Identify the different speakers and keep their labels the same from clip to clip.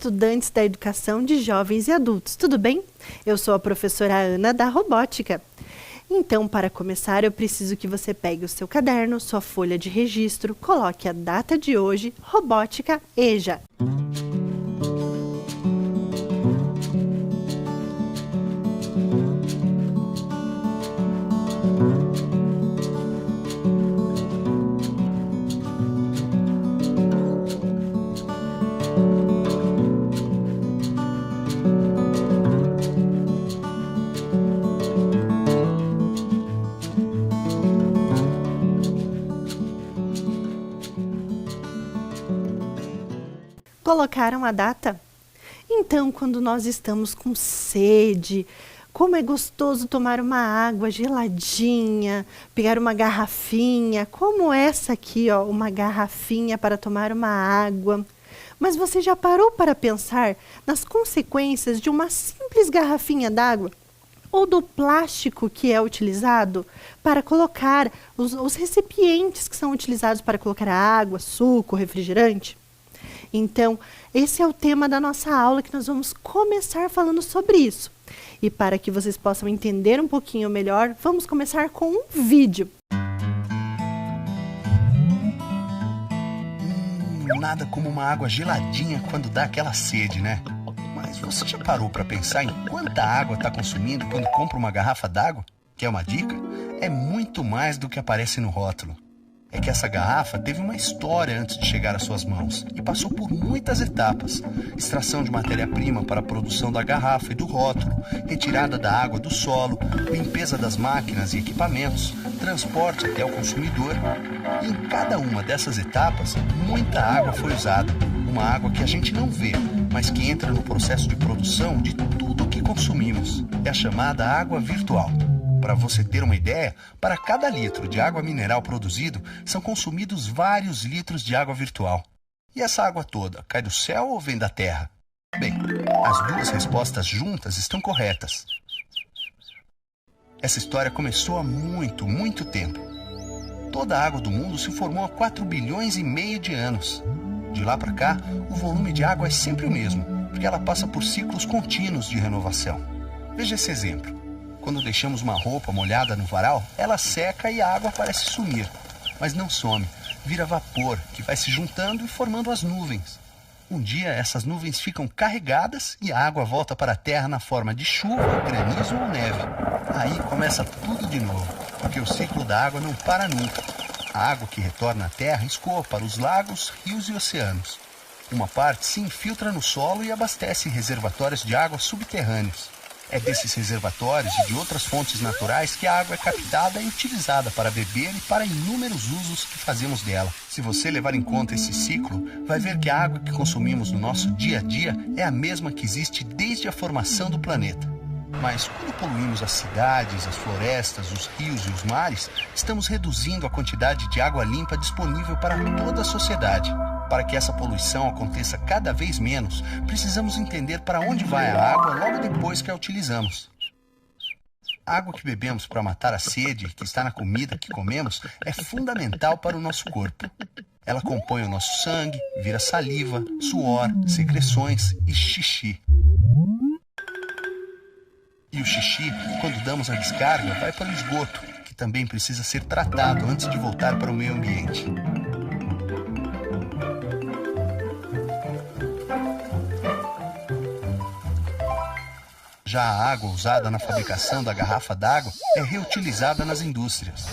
Speaker 1: estudantes da educação de jovens e adultos, tudo bem? Eu sou a professora Ana da Robótica. Então, para começar, eu preciso que você pegue o seu caderno, sua folha de registro, coloque a data de hoje, Robótica EJA. Colocaram a data? Então, quando nós estamos com sede, como é gostoso tomar uma água geladinha, pegar uma garrafinha, como essa aqui, ó, uma garrafinha para tomar uma água. Mas você já parou para pensar nas consequências de uma simples garrafinha d'água? Ou do plástico que é utilizado para colocar os recipientes que são utilizados para colocar água, suco, refrigerante? Então, esse é o tema da nossa aula que nós vamos começar falando sobre isso. E para que vocês possam entender um pouquinho melhor, vamos começar com um vídeo.
Speaker 2: Nada como uma água geladinha quando dá aquela sede, né? Mas você já parou para pensar em quanta água está consumindo quando compra uma garrafa d'água? Quer uma dica? É muito mais do que aparece no rótulo. É que essa garrafa teve uma história antes de chegar às suas mãos e passou por muitas etapas. Extração de matéria-prima para a produção da garrafa e do rótulo, retirada da água do solo, limpeza das máquinas e equipamentos, transporte até o consumidor. E em cada uma dessas etapas, muita água foi usada. Uma água que a gente não vê, mas que entra no processo de produção de tudo que consumimos. É a chamada água virtual. Para você ter uma ideia, para cada litro de água mineral produzido, são consumidos vários litros de água virtual. E essa água toda cai do céu ou vem da terra? Bem, as duas respostas juntas estão corretas. Essa história começou há muito, muito tempo. Toda a água do mundo se formou há 4 bilhões e meio de anos. De lá para cá, o volume de água é sempre o mesmo, porque ela passa por ciclos contínuos de renovação. Veja esse exemplo. Quando deixamos uma roupa molhada no varal, ela seca e a água parece sumir. Mas não some, vira vapor, que vai se juntando e formando as nuvens. Um dia, essas nuvens ficam carregadas e a água volta para a terra na forma de chuva, granizo ou neve. Aí começa tudo de novo, porque o ciclo da água não para nunca. A água que retorna à terra escoa para os lagos, rios e oceanos. Uma parte se infiltra no solo e abastece reservatórios de água subterrâneos. É desses reservatórios e de outras fontes naturais que a água é captada e utilizada para beber e para inúmeros usos que fazemos dela. Se você levar em conta esse ciclo, vai ver que a água que consumimos no nosso dia a dia é a mesma que existe desde a formação do planeta. Mas quando poluímos as cidades, as florestas, os rios e os mares, estamos reduzindo a quantidade de água limpa disponível para toda a sociedade. Para que essa poluição aconteça cada vez menos, precisamos entender para onde vai a água logo depois que a utilizamos. A água que bebemos para matar a sede, que está na comida que comemos, é fundamental para o nosso corpo. Ela compõe o nosso sangue, vira saliva, suor, secreções e xixi. E o xixi, quando damos a descarga, vai para o esgoto, que também precisa ser tratado antes de voltar para o meio ambiente. Já a água usada na fabricação da garrafa d'água é reutilizada nas indústrias.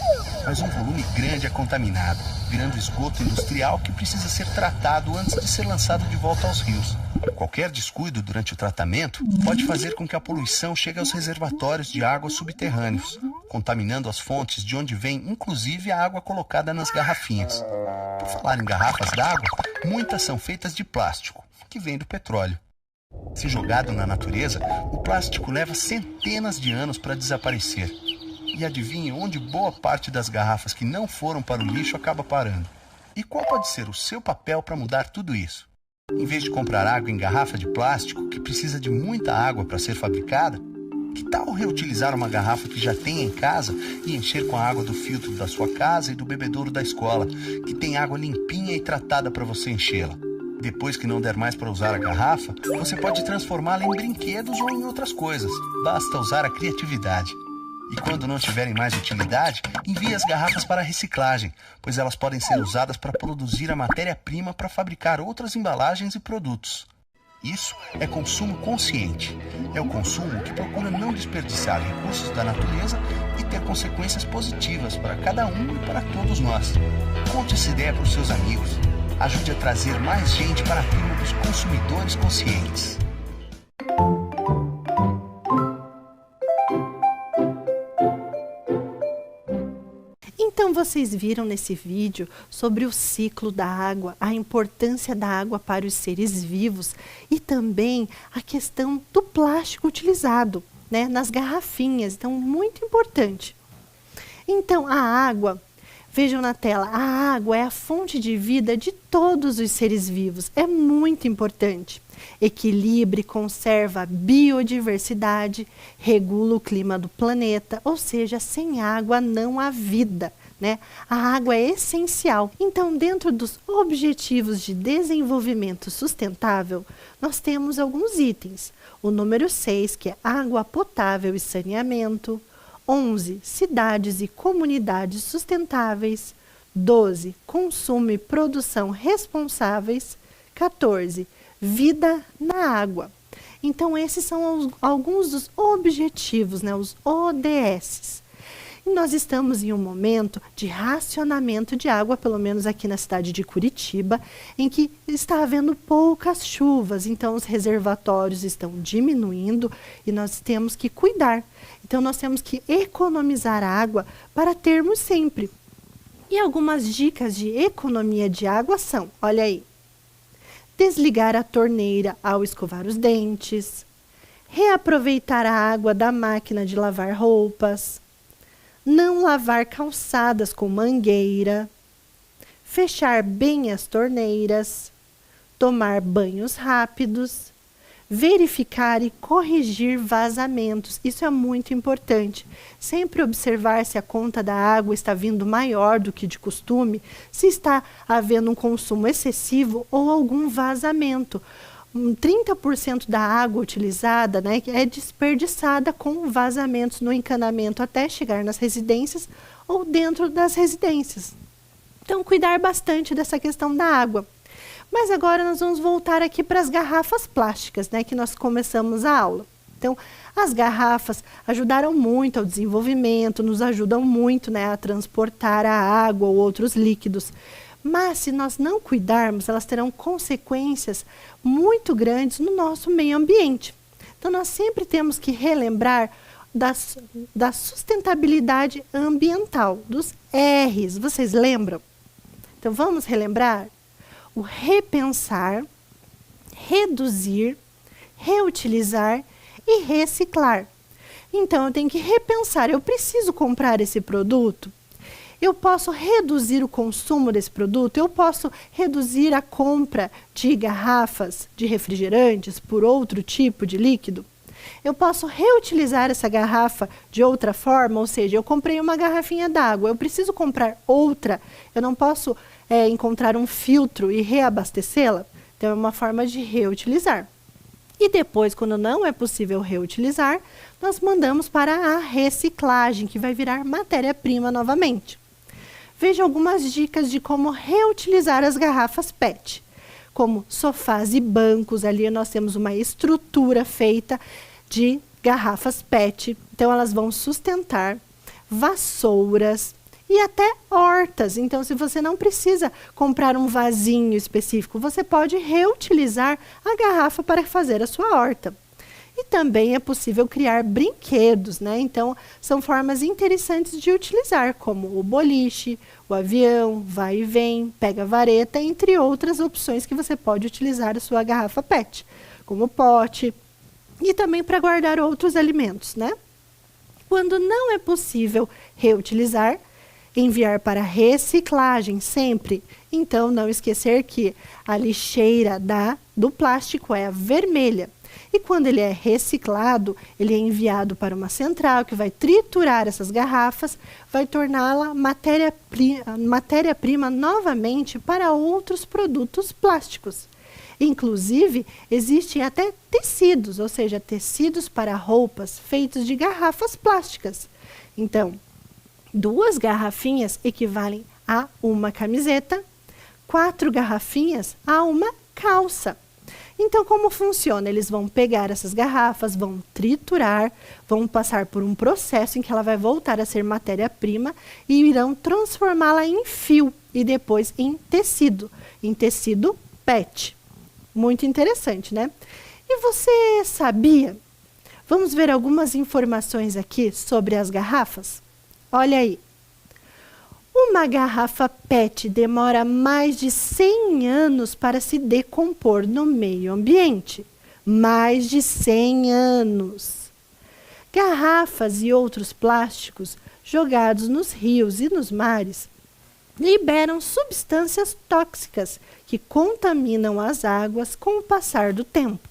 Speaker 2: Mas um volume grande é contaminado, virando esgoto industrial que precisa ser tratado antes de ser lançado de volta aos rios. Qualquer descuido durante o tratamento pode fazer com que a poluição chegue aos reservatórios de água subterrâneos, contaminando as fontes de onde vem inclusive a água colocada nas garrafinhas. Por falar em garrafas d'água, muitas são feitas de plástico, que vem do petróleo. Se jogado na natureza, o plástico leva centenas de anos para desaparecer. E adivinhe onde boa parte das garrafas que não foram para o lixo acaba parando. E qual pode ser o seu papel para mudar tudo isso? Em vez de comprar água em garrafa de plástico, que precisa de muita água para ser fabricada, que tal reutilizar uma garrafa que já tem em casa e encher com a água do filtro da sua casa e do bebedouro da escola, que tem água limpinha e tratada para você enchê-la? Depois que não der mais para usar a garrafa, você pode transformá-la em brinquedos ou em outras coisas. Basta usar a criatividade. E quando não tiverem mais utilidade, envie as garrafas para a reciclagem, pois elas podem ser usadas para produzir a matéria-prima para fabricar outras embalagens e produtos. Isso é consumo consciente. É o consumo que procura não desperdiçar recursos da natureza e ter consequências positivas para cada um e para todos nós. Conte essa ideia para os seus amigos. Ajude a trazer mais gente para a turma dos consumidores conscientes.
Speaker 1: Então vocês viram nesse vídeo sobre o ciclo da água, a importância da água para os seres vivos e também a questão do plástico utilizado, né, nas garrafinhas. Então, muito importante. Então, a água, vejam na tela, a água é a fonte de vida de todos os seres vivos. É muito importante. Equilibra e conserva a biodiversidade, regula o clima do planeta, ou seja, sem água não há vida, né? A água é essencial. Então, dentro dos Objetivos de Desenvolvimento Sustentável, nós temos alguns itens. O número 6, que é água potável e saneamento. 11, cidades e comunidades sustentáveis. 12, consumo e produção responsáveis. 14, vida na água. Então, esses são alguns dos objetivos, né, os ODS. E nós estamos em um momento de racionamento de água, pelo menos aqui na cidade de Curitiba, em que está havendo poucas chuvas, então os reservatórios estão diminuindo e nós temos que cuidar. Então, nós temos que economizar água para termos sempre. E algumas dicas de economia de água são, olha aí, desligar a torneira ao escovar os dentes, reaproveitar a água da máquina de lavar roupas, não lavar calçadas com mangueira, fechar bem as torneiras, tomar banhos rápidos, verificar e corrigir vazamentos. Isso é muito importante. Sempre observar se a conta da água está vindo maior do que de costume, se está havendo um consumo excessivo ou algum vazamento. 30% da água utilizada, né, é desperdiçada com vazamentos no encanamento até chegar nas residências ou dentro das residências. Então, cuidar bastante dessa questão da água. Mas agora nós vamos voltar aqui para as garrafas plásticas, né, que nós começamos a aula. Então, as garrafas ajudaram muito ao desenvolvimento, nos ajudam muito, né, a transportar a água ou outros líquidos. Mas, se nós não cuidarmos, elas terão consequências muito grandes no nosso meio ambiente. Então, nós sempre temos que relembrar da sustentabilidade ambiental, dos R's. Vocês lembram? Então, vamos relembrar? O repensar, reduzir, reutilizar e reciclar. Então, eu tenho que repensar. Eu preciso comprar esse produto? Eu posso reduzir o consumo desse produto? Eu posso reduzir a compra de garrafas de refrigerantes por outro tipo de líquido? Eu posso reutilizar essa garrafa de outra forma? Ou seja, eu comprei uma garrafinha d'água, eu preciso comprar outra? Eu não posso encontrar um filtro e reabastecê-la? Então, é uma forma de reutilizar. E depois, quando não é possível reutilizar, nós mandamos para a reciclagem, que vai virar matéria-prima novamente. Veja algumas dicas de como reutilizar as garrafas PET. Como sofás e bancos, ali nós temos uma estrutura feita de garrafas PET. Então, elas vão sustentar vassouras e até hortas. Então, se você não precisa comprar um vasinho específico, você pode reutilizar a garrafa para fazer a sua horta. E também é possível criar brinquedos, né? Então, são formas interessantes de utilizar, como o boliche, o avião, vai e vem, pega-vareta, entre outras opções que você pode utilizar a sua garrafa PET, como pote, e também para guardar outros alimentos, né? Quando não é possível reutilizar, enviar para reciclagem sempre. Então, não esquecer que a lixeira do plástico é a vermelha. E quando ele é reciclado, ele é enviado para uma central que vai triturar essas garrafas, vai torná-la matéria-prima novamente para outros produtos plásticos. Inclusive, existem até tecidos, ou seja, tecidos para roupas feitos de garrafas plásticas. Então, 2 garrafinhas equivalem a uma camiseta, 4 garrafinhas a uma calça. Então, como funciona? Eles vão pegar essas garrafas, vão triturar, vão passar por um processo em que ela vai voltar a ser matéria-prima e irão transformá-la em fio e depois em tecido PET. Muito interessante, né? E você sabia? Vamos ver algumas informações aqui sobre as garrafas? Olha aí. Uma garrafa PET demora mais de 100 anos para se decompor no meio ambiente. Mais de 100 anos. Garrafas e outros plásticos jogados nos rios e nos mares liberam substâncias tóxicas que contaminam as águas com o passar do tempo.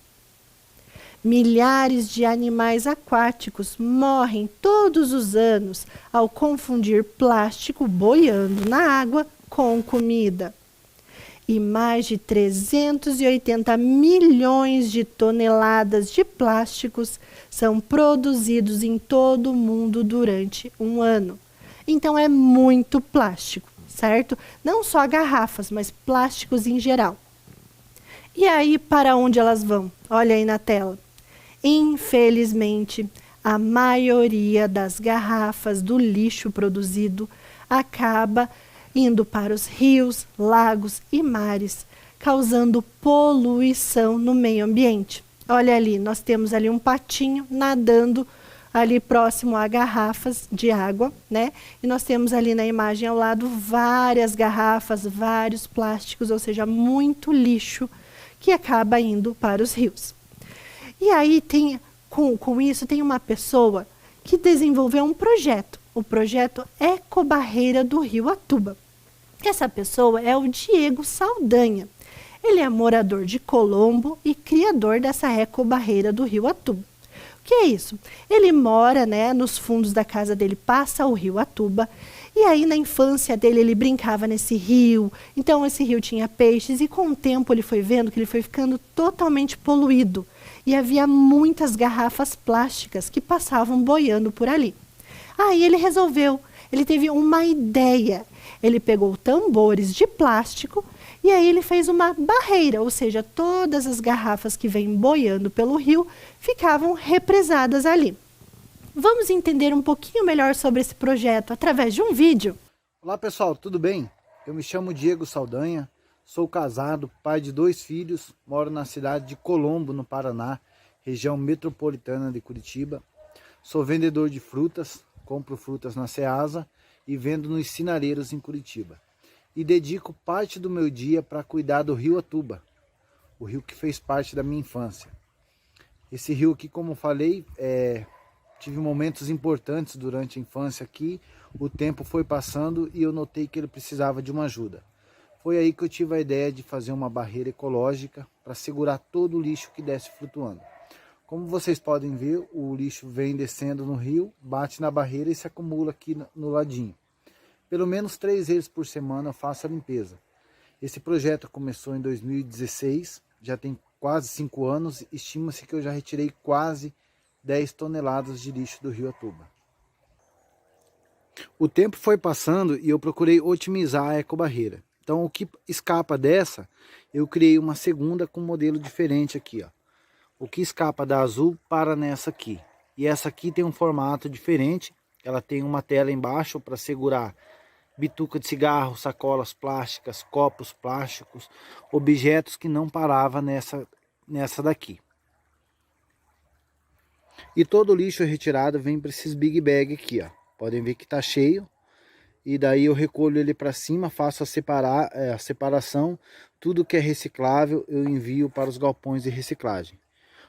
Speaker 1: Milhares de animais aquáticos morrem todos os anos ao confundir plástico boiando na água com comida. E mais de 380 milhões de toneladas de plásticos são produzidos em todo o mundo durante um ano. Então é muito plástico, certo? Não só garrafas, mas plásticos em geral. E aí, para onde elas vão? Olha aí na tela. Infelizmente, a maioria das garrafas do lixo produzido acaba indo para os rios, lagos e mares, causando poluição no meio ambiente. Olha ali, nós temos ali um patinho nadando ali próximo a garrafas de água, né? E nós temos ali na imagem ao lado várias garrafas, vários plásticos, ou seja, muito lixo que acaba indo para os rios. E aí, com isso, tem uma pessoa que desenvolveu um projeto, o projeto Ecobarreira do Rio Atuba. Essa pessoa é o Diego Saldanha. Ele é morador de Colombo e criador dessa Ecobarreira do Rio Atuba. O que é isso? Ele mora, né, nos fundos da casa dele, passa o Rio Atuba, e aí na infância dele ele brincava nesse rio, então esse rio tinha peixes e com o tempo ele foi vendo que ele foi ficando totalmente poluído. E havia muitas garrafas plásticas que passavam boiando por ali. Aí ele teve uma ideia. Ele pegou tambores de plástico e aí ele fez uma barreira, ou seja, todas as garrafas que vêm boiando pelo rio ficavam represadas ali. Vamos entender um pouquinho melhor sobre esse projeto através de um vídeo?
Speaker 3: Olá pessoal, tudo bem? Eu me chamo Diego Saldanha. Sou casado, pai de 2 filhos, moro na cidade de Colombo, no Paraná, região metropolitana de Curitiba. Sou vendedor de frutas, compro frutas na Ceasa e vendo nos sinareiros em Curitiba. E dedico parte do meu dia para cuidar do Rio Atuba, o rio que fez parte da minha infância. Esse rio aqui, como falei, tive momentos importantes durante a infância aqui, o tempo foi passando e eu notei que ele precisava de uma ajuda. Foi aí que eu tive a ideia de fazer uma barreira ecológica para segurar todo o lixo que desce flutuando. Como vocês podem ver, o lixo vem descendo no rio, bate na barreira e se acumula aqui no ladinho. Pelo menos 3 vezes por semana eu faço a limpeza. Esse projeto começou em 2016, já tem quase 5 anos, estima-se que eu já retirei quase 10 toneladas de lixo do Rio Atuba. O tempo foi passando e eu procurei otimizar a ecobarreira. Então o que escapa dessa, eu criei uma segunda com um modelo diferente aqui, ó. O que escapa da azul para nessa aqui. E essa aqui tem um formato diferente, ela tem uma tela embaixo para segurar bituca de cigarro, sacolas plásticas, copos plásticos, objetos que não paravam nessa daqui. E todo o lixo retirado vem para esses big bag aqui, ó. Podem ver que está cheio. E daí eu recolho ele para cima, faço a separação, tudo que é reciclável eu envio para os galpões de reciclagem.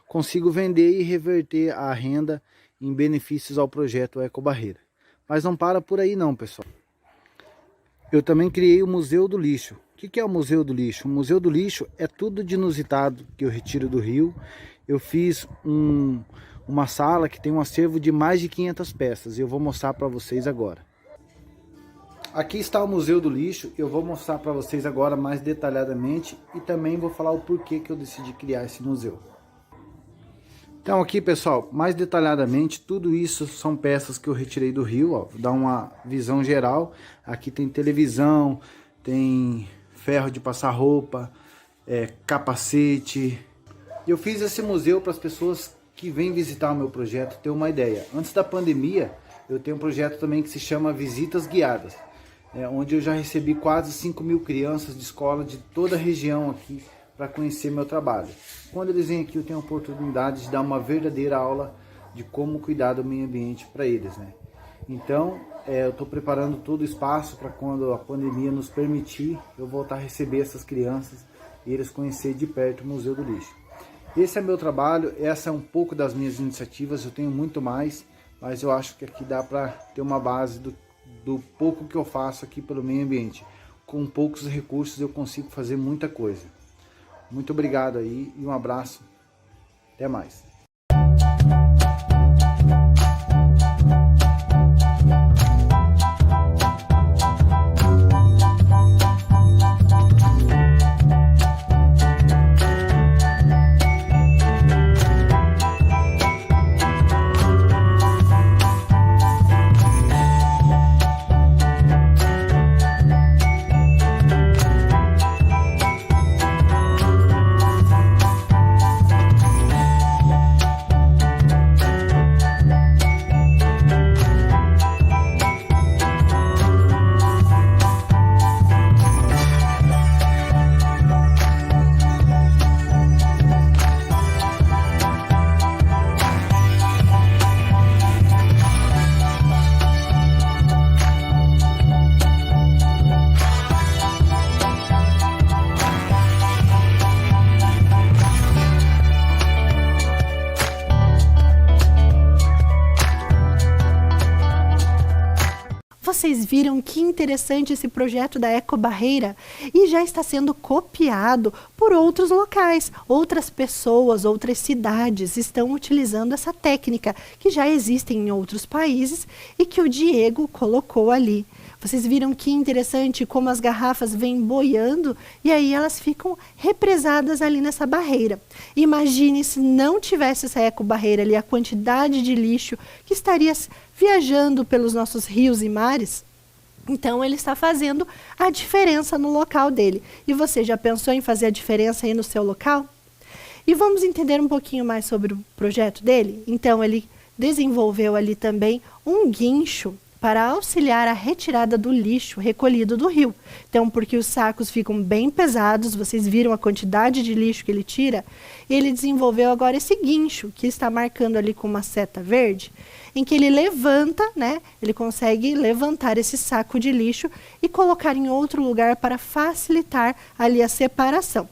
Speaker 3: Consigo vender e reverter a renda em benefícios ao projeto Ecobarreira. Mas não para por aí não, pessoal. Eu também criei o Museu do Lixo. O que é o Museu do Lixo? O Museu do Lixo é tudo de inusitado que eu retiro do rio. Eu fiz uma sala que tem um acervo de mais de 500 peças e eu vou mostrar para vocês agora. Aqui está o Museu do Lixo, eu vou mostrar para vocês agora mais detalhadamente e também vou falar o porquê que eu decidi criar esse museu. Então aqui, pessoal, mais detalhadamente, tudo isso são peças que eu retirei do rio, ó, vou dar uma visão geral. Aqui tem televisão, tem ferro de passar roupa, capacete. Eu fiz esse museu para as pessoas que vêm visitar o meu projeto ter uma ideia. Antes da pandemia, eu tenho um projeto também que se chama Visitas Guiadas, onde eu já recebi quase 5.000 crianças de escola de toda a região aqui para conhecer meu trabalho. Quando eles vêm aqui, eu tenho a oportunidade de dar uma verdadeira aula de como cuidar do meio ambiente para eles, né? Então, eu estou preparando todo o espaço para quando a pandemia nos permitir, eu voltar a receber essas crianças e eles conhecerem de perto o Museu do Lixo. Esse é meu trabalho, essa é um pouco das minhas iniciativas, eu tenho muito mais, mas eu acho que aqui dá para ter uma base do pouco que eu faço aqui pelo meio ambiente. Com poucos recursos eu consigo fazer muita coisa. Muito obrigado aí e um abraço. Até mais.
Speaker 1: Vocês viram que interessante esse projeto da Ecobarreira e já está sendo copiado por outros locais. Outras pessoas, outras cidades estão utilizando essa técnica que já existe em outros países e que o Diego colocou ali. Vocês viram que interessante como as garrafas vêm boiando e aí elas ficam represadas ali nessa barreira. Imagine se não tivesse essa ecobarreira ali, a quantidade de lixo que estaria viajando pelos nossos rios e mares. Então ele está fazendo a diferença no local dele. E você já pensou em fazer a diferença aí no seu local? E vamos entender um pouquinho mais sobre o projeto dele? Então ele desenvolveu ali também um guincho para auxiliar a retirada do lixo recolhido do rio. Então, porque os sacos ficam bem pesados, vocês viram a quantidade de lixo que ele tira, ele desenvolveu agora esse guincho, que está marcando ali com uma seta verde, em que ele levanta, né? Ele consegue levantar esse saco de lixo e colocar em outro lugar para facilitar ali a separação.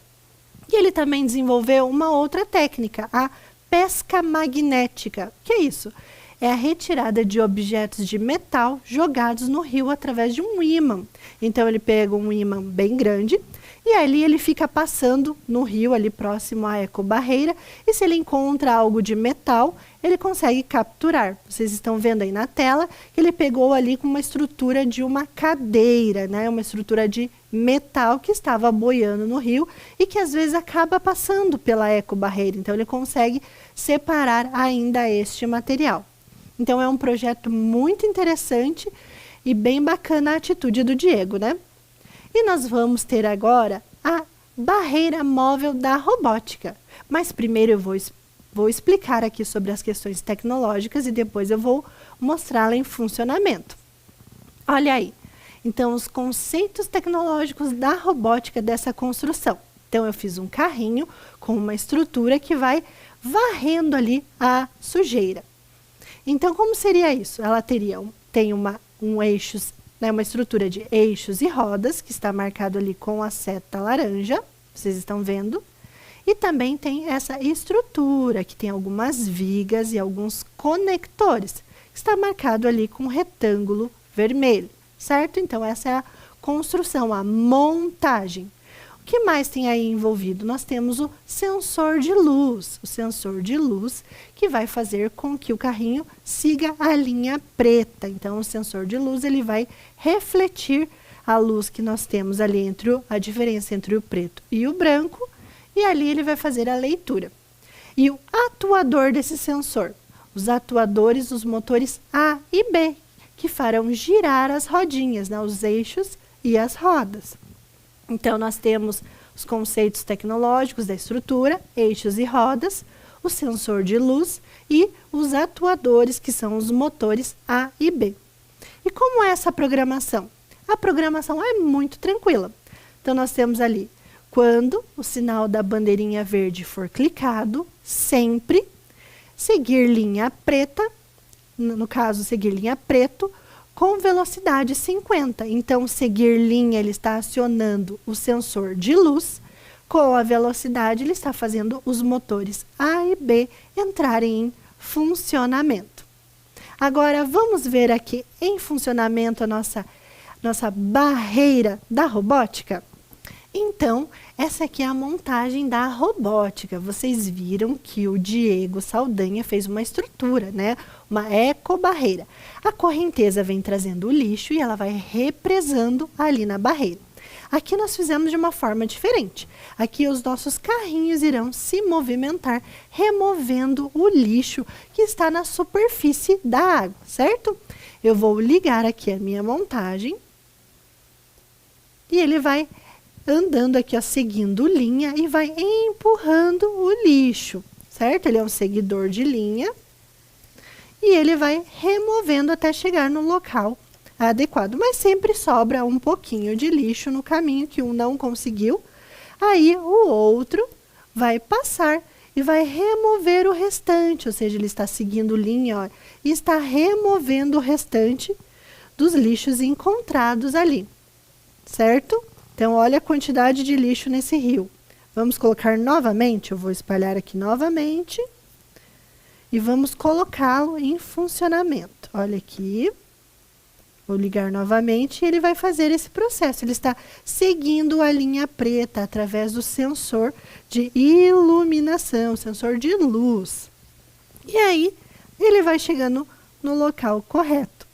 Speaker 1: E ele também desenvolveu uma outra técnica, a pesca magnética. O que é isso? É a retirada de objetos de metal jogados no rio através de um ímã. Então ele pega um ímã bem grande e ali ele fica passando no rio ali próximo à ecobarreira e se ele encontra algo de metal, ele consegue capturar. Vocês estão vendo aí na tela que ele pegou ali com uma estrutura de uma cadeira, né? Uma estrutura de metal que estava boiando no rio e que às vezes acaba passando pela ecobarreira. Então ele consegue separar ainda este material. Então é um projeto muito interessante e bem bacana a atitude do Diego, né? E nós vamos ter agora a barreira móvel da robótica. Mas primeiro eu vou explicar aqui sobre as questões tecnológicas e depois eu vou mostrá-la em funcionamento. Olha aí. Então os conceitos tecnológicos da robótica dessa construção. Então eu fiz um carrinho com uma estrutura que vai varrendo ali a sujeira. Então, como seria isso? Ela tem um eixos, né, uma estrutura de eixos e rodas, que está marcado ali com a seta laranja, vocês estão vendo. E também tem essa estrutura, que tem algumas vigas e alguns conectores, que está marcado ali com retângulo vermelho, certo? Então, essa é a construção, a montagem. O que mais tem aí envolvido? Nós temos o sensor de luz. O sensor de luz que vai fazer com que o carrinho siga a linha preta. Então, o sensor de luz ele vai refletir a luz que nós temos ali entre a diferença entre o preto e o branco. E ali ele vai fazer a leitura. E o atuador desse sensor? Os atuadores dos motores A e B, que farão girar as rodinhas, né, os eixos e as rodas. Então, nós temos os conceitos tecnológicos da estrutura, eixos e rodas, o sensor de luz e os atuadores, que são os motores A e B. E como é essa programação? A programação é muito tranquila. Então, nós temos ali, quando o sinal da bandeirinha verde for clicado, sempre seguir linha preta, no caso, seguir linha preto, com velocidade 50. Então, seguir linha, ele está acionando o sensor de luz. Com a velocidade, ele está fazendo os motores A e B entrarem em funcionamento. Agora, vamos ver aqui em funcionamento a nossa barreira da robótica? Então, essa aqui é a montagem da robótica. Vocês viram que o Diego Saldanha fez uma estrutura, né? Uma ecobarreira. A correnteza vem trazendo o lixo e ela vai represando ali na barreira. Aqui nós fizemos de uma forma diferente. Aqui os nossos carrinhos irão se movimentar, removendo o lixo que está na superfície da água, certo? Eu vou ligar aqui a minha montagem e ele vai andando aqui, ó, seguindo linha e vai empurrando o lixo, certo? Ele é um seguidor de linha e ele vai removendo até chegar no local adequado, mas sempre sobra um pouquinho de lixo no caminho que um não conseguiu. Aí o outro vai passar e vai remover o restante, ou seja, ele está seguindo linha, ó, e está removendo o restante dos lixos encontrados ali, certo? Então, olha a quantidade de lixo nesse rio. Vamos colocar novamente, eu vou espalhar aqui novamente. E vamos colocá-lo em funcionamento. Olha aqui. Vou ligar novamente e ele vai fazer esse processo. Ele está seguindo a linha preta através do sensor de iluminação, sensor de luz. E aí, ele vai chegando no local correto.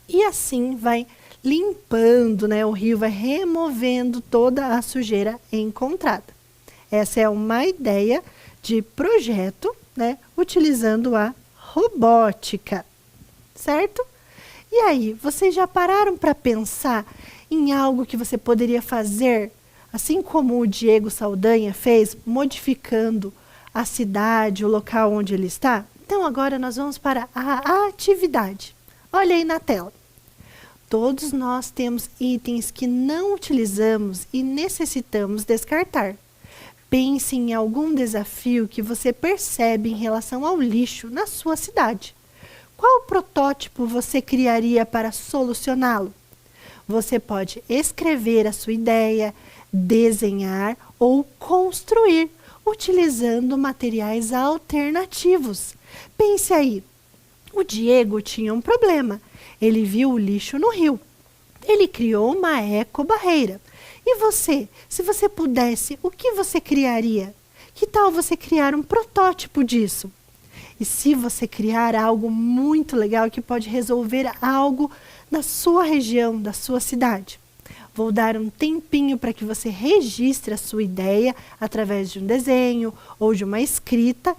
Speaker 1: E assim vai limpando, né? O rio vai removendo toda a sujeira encontrada. Essa é uma ideia de projeto, né? Utilizando a robótica, certo? E aí, vocês já pararam para pensar em algo que você poderia fazer, assim como o Diego Saldanha fez, modificando a cidade, o local onde ele está? Então, agora nós vamos para a atividade. Olha aí na tela. Todos nós temos itens que não utilizamos e necessitamos descartar. Pense em algum desafio que você percebe em relação ao lixo na sua cidade. Qual protótipo você criaria para solucioná-lo? Você pode escrever a sua ideia, desenhar ou construir, utilizando materiais alternativos. Pense aí, o Diego tinha um problema. Ele viu o lixo no rio. Ele criou uma ecobarreira. E você, se você pudesse, o que você criaria? Que tal você criar um protótipo disso? E se você criar algo muito legal que pode resolver algo na sua região, da sua cidade? Vou dar um tempinho para que você registre a sua ideia através de um desenho ou de uma escrita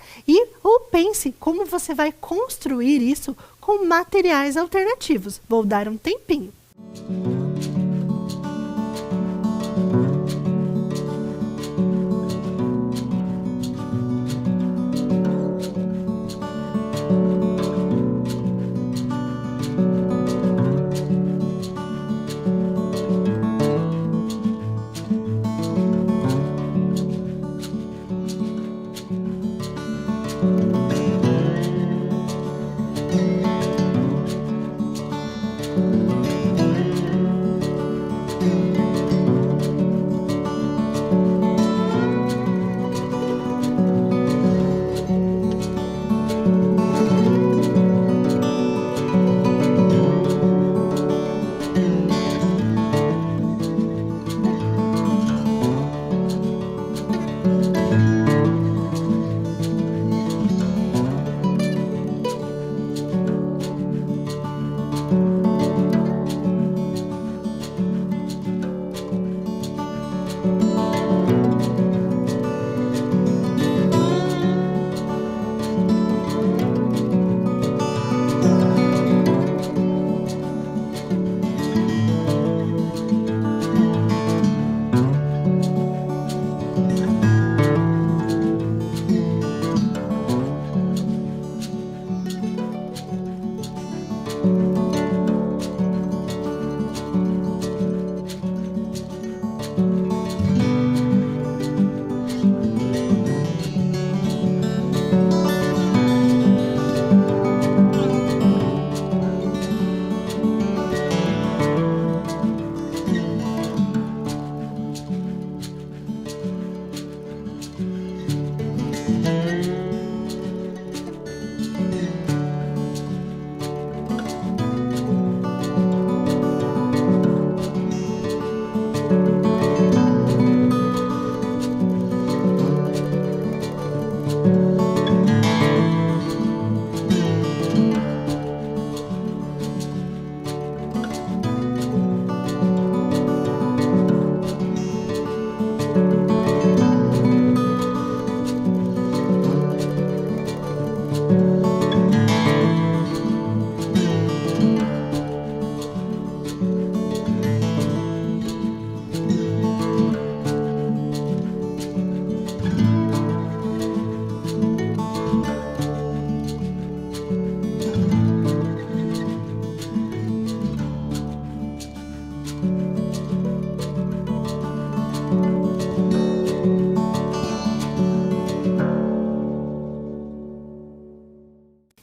Speaker 1: ou pense como você vai construir isso com materiais alternativos. Vou dar um tempinho.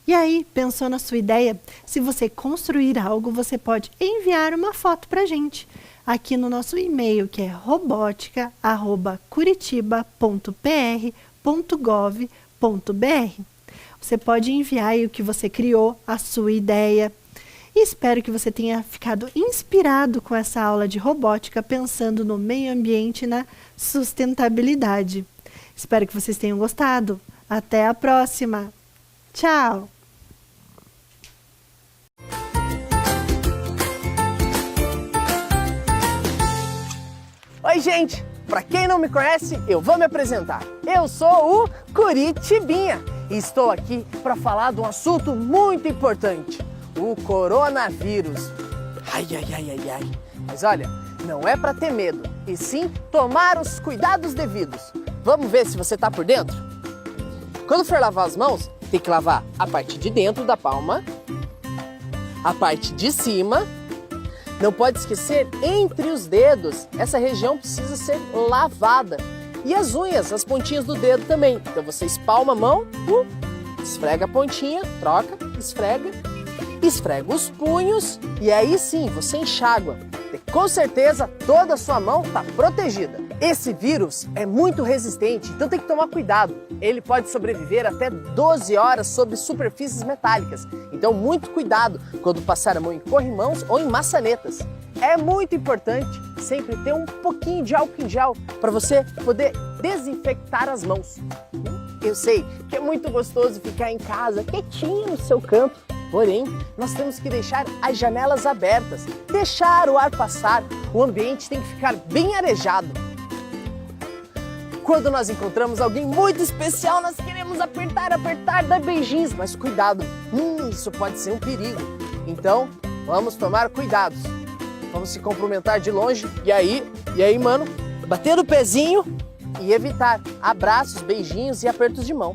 Speaker 1: E aí, pensou na sua ideia? Se você construir algo, você pode enviar uma foto para a gente aqui no nosso e-mail, que é robotica@curitiba.pr.gov.br. Você pode enviar aí o que você criou, a sua ideia. E espero que você tenha ficado inspirado com essa aula de robótica, pensando no meio ambiente e na sustentabilidade. Espero que vocês tenham gostado. Até a próxima! Tchau!
Speaker 4: Oi, gente! Para quem não me conhece, eu vou me apresentar. Eu sou o Curitibinha e estou aqui para falar de um assunto muito importante, o coronavírus. Ai. Mas olha, não é para ter medo, e sim tomar os cuidados devidos. Vamos ver se você está por dentro? Quando for lavar as mãos, tem que lavar a parte de dentro da palma, a parte de cima. Não pode esquecer entre os dedos, essa região precisa ser lavada. E as unhas, as pontinhas do dedo também. Então você espalma a mão, esfrega a pontinha, troca, esfrega os punhos e aí sim você enxágua. E com certeza toda a sua mão está protegida. Esse vírus é muito resistente, então tem que tomar cuidado. Ele pode sobreviver até 12 horas sobre superfícies metálicas. Então muito cuidado quando passar a mão em corrimãos ou em maçanetas. É muito importante sempre ter um pouquinho de álcool em gel para você poder desinfectar as mãos. Eu sei que é muito gostoso ficar em casa, quietinho no seu canto. Porém, nós temos que deixar as janelas abertas, deixar o ar passar. O ambiente tem que ficar bem arejado. Quando nós encontramos alguém muito especial, nós queremos apertar, dar beijinhos. Mas cuidado, isso pode ser um perigo. Então, vamos tomar cuidados. Vamos se cumprimentar de longe. E aí, mano? Bater o pezinho e evitar abraços, beijinhos e apertos de mão.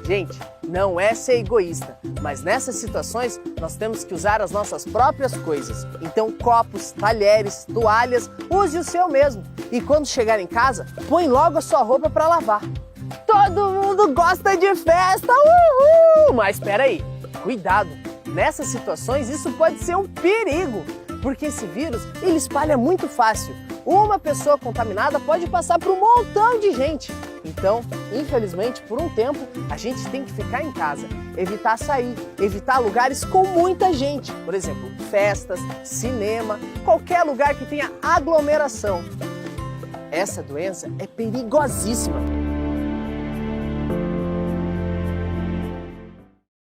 Speaker 4: Gente, não é ser egoísta, mas nessas situações nós temos que usar as nossas próprias coisas. Então, copos, talheres, toalhas, use o seu mesmo. E quando chegar em casa, põe logo a sua roupa para lavar. Todo mundo gosta de festa, uhul! Mas espera aí, cuidado. Nessas situações isso pode ser um perigo, porque esse vírus ele espalha muito fácil. Uma pessoa contaminada pode passar para um montão de gente. Então, infelizmente, por um tempo, a gente tem que ficar em casa, evitar sair, evitar lugares com muita gente. Por exemplo, festas, cinema, qualquer lugar que tenha aglomeração. Essa doença é perigosíssima.